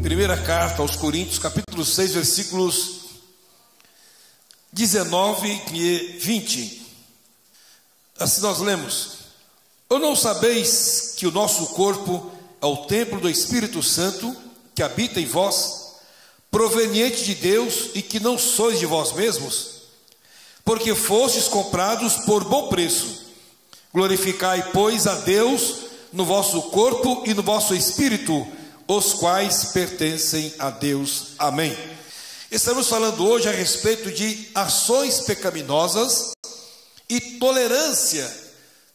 Primeira carta aos Coríntios, capítulo 6, versículos 19 e 20. Assim nós lemos: ou não sabeis que o nosso corpo é o templo do Espírito Santo, que habita em vós, proveniente de Deus, e que não sois de vós mesmos? Porque fostes comprados por bom preço. Glorificai, pois, a Deus no vosso corpo e no vosso espírito, os quais pertencem a Deus. Amém. Estamos falando hoje a respeito de ações pecaminosas e tolerância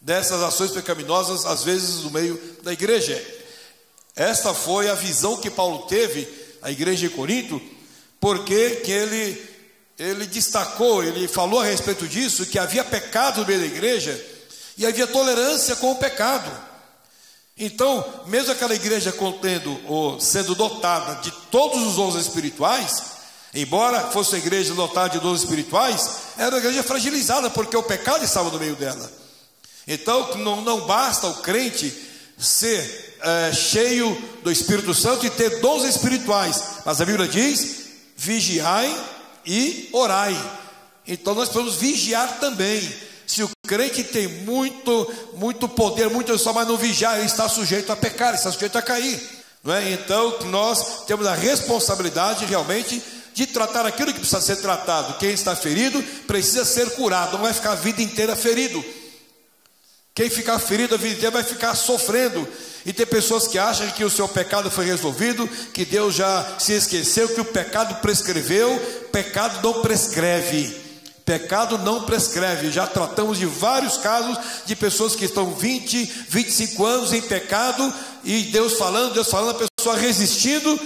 dessas ações pecaminosas, às vezes no meio da igreja. Esta foi a visão que Paulo teve à igreja de Corinto, porque que ele destacou, ele falou a respeito disso, que havia pecado no meio da igreja e havia tolerância com o pecado. Então, mesmo aquela igreja contendo ou sendo dotada de todos os dons espirituais, embora fosse uma igreja dotada de dons espirituais, era uma igreja fragilizada, porque o pecado estava no meio dela. Então, não basta o crente ser cheio do Espírito Santo e ter dons espirituais, mas a Bíblia diz: vigiai e orai. Então nós precisamos vigiar também. Se o crente tem muito poder, muito unção, mas não vigiar, ele está sujeito a pecar, está sujeito a cair, não é? Então nós temos a responsabilidade realmente de tratar aquilo que precisa ser tratado. Quem está ferido precisa ser curado, não vai ficar a vida inteira ferido. Quem ficar ferido a vida inteira vai ficar sofrendo. E tem pessoas que acham que o seu pecado foi resolvido, que Deus já se esqueceu, que o pecado prescreveu. Pecado não prescreve. Pecado não prescreve. Já tratamos de vários casos de pessoas que estão 20, 25 anos em pecado, e Deus falando, a pessoa resistindo,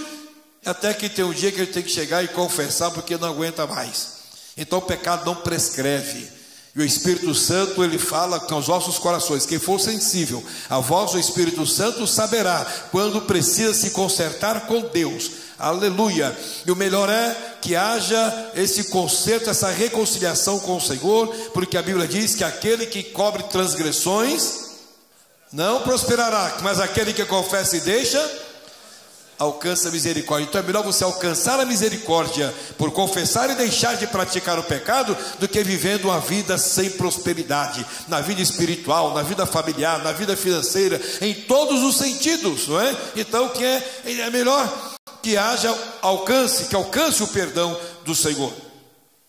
até que tem um dia que ele tem que chegar e confessar, porque não aguenta mais. Então o pecado não prescreve. E o Espírito Santo, ele fala com os vossos corações. Quem for sensível à voz do Espírito Santo saberá quando precisa se consertar com Deus. Aleluia. E o melhor é que haja esse conserto, essa reconciliação com o Senhor, porque a Bíblia diz que aquele que cobre transgressões não prosperará, mas aquele que confessa e deixa alcança a misericórdia. Então é melhor você alcançar a misericórdia por confessar e deixar de praticar o pecado, do que vivendo uma vida sem prosperidade, na vida espiritual, na vida familiar, na vida financeira, em todos os sentidos, não é? Então que é melhor que haja que alcance o perdão do Senhor.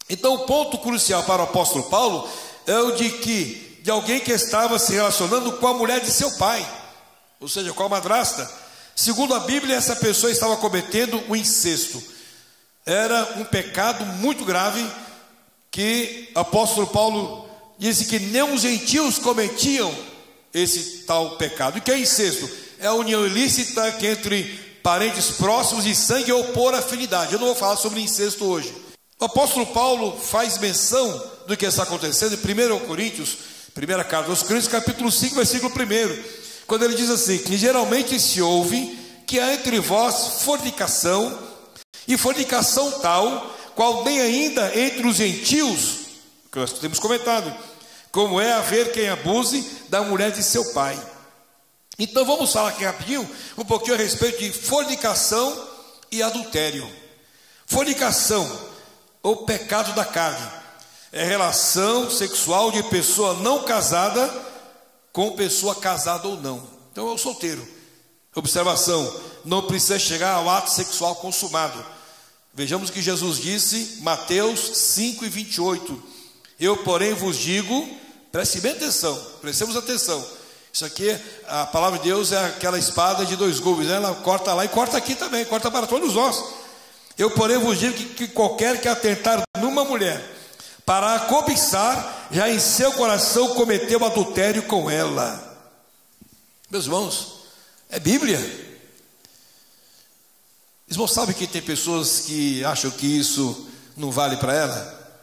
Então o ponto crucial para o apóstolo Paulo é o de alguém que estava se relacionando com a mulher de seu pai, ou seja, com a madrasta. Segundo a Bíblia, essa pessoa estava cometendo o incesto. Era um pecado muito grave, que o apóstolo Paulo disse que nem os gentios cometiam esse tal pecado. E que é incesto? É a união ilícita entre parentes próximos de sangue ou por afinidade. Eu não vou falar sobre incesto hoje. O apóstolo Paulo faz menção do que está acontecendo em 1 Coríntios, primeira carta aos Coríntios, capítulo 5, versículo 1, quando ele diz assim: que geralmente se ouve que há entre vós fornicação, e fornicação tal, qual nem ainda entre os gentios, que nós temos comentado, como é haver quem abuse da mulher de seu pai. Então vamos falar aqui rapidinho, um pouquinho a respeito de fornicação e adultério. Fornicação, ou pecado da carne, é relação sexual de pessoa não casada com pessoa casada ou não. Então é o solteiro. Observação: não precisa chegar ao ato sexual consumado. Vejamos o que Jesus disse, Mateus 5 e 28. Eu, porém, vos digo, prestemos atenção. Isso aqui, a palavra de Deus é aquela espada de dois gumes, né? Ela corta lá e corta aqui também, corta para todos nós. Eu, porém, vos digo que qualquer que atentar numa mulher para a cobiçar, já em seu coração cometeu adultério com ela. Meus irmãos, é Bíblia. Irmão, sabe que tem pessoas que acham que isso não vale para ela?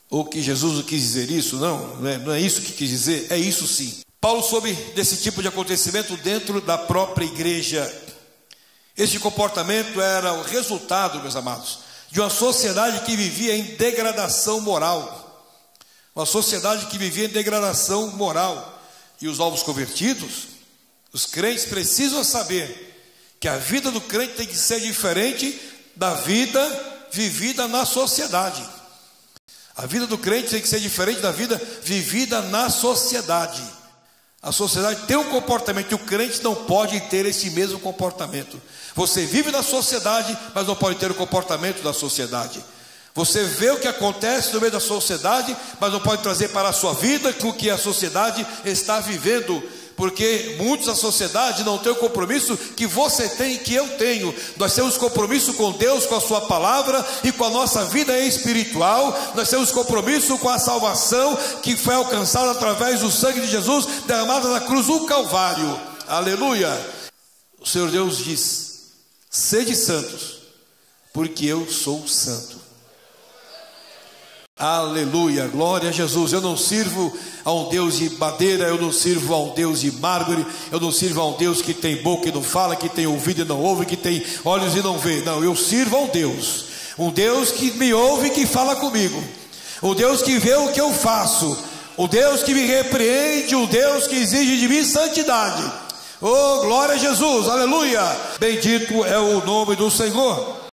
Ou que Jesus não quis dizer isso? Não é isso que quis dizer, é isso sim. Paulo soube desse tipo de acontecimento dentro da própria igreja. Este comportamento era o resultado, meus amados, de uma sociedade que vivia em degradação moral. Uma sociedade que vivia em degradação moral. E os novos convertidos, os crentes, precisam saber que a vida do crente tem que ser diferente da vida vivida na sociedade. A vida do crente tem que ser diferente da vida vivida na sociedade. A sociedade tem um comportamento e o crente não pode ter esse mesmo comportamento. Você vive na sociedade, mas não pode ter o comportamento da sociedade. Você vê o que acontece no meio da sociedade, mas não pode trazer para a sua vida o que a sociedade está vivendo. Porque muitos da sociedade não têm o compromisso que você tem e que eu tenho. Nós temos compromisso com Deus, com a sua palavra e com a nossa vida espiritual. Nós temos compromisso com a salvação que foi alcançada através do sangue de Jesus derramado na cruz do Calvário. Aleluia. O Senhor Deus diz: sede santos, porque eu sou santo. Aleluia, glória a Jesus. Eu não sirvo a um Deus de madeira, eu não sirvo a um Deus de mármore, eu não sirvo a um Deus que tem boca e não fala, que tem ouvido e não ouve, que tem olhos e não vê. Não, eu sirvo a um Deus que me ouve e que fala comigo, um Deus que vê o que eu faço, um Deus que me repreende, um Deus que exige de mim santidade. Oh, glória a Jesus, aleluia. Bendito é o nome do Senhor.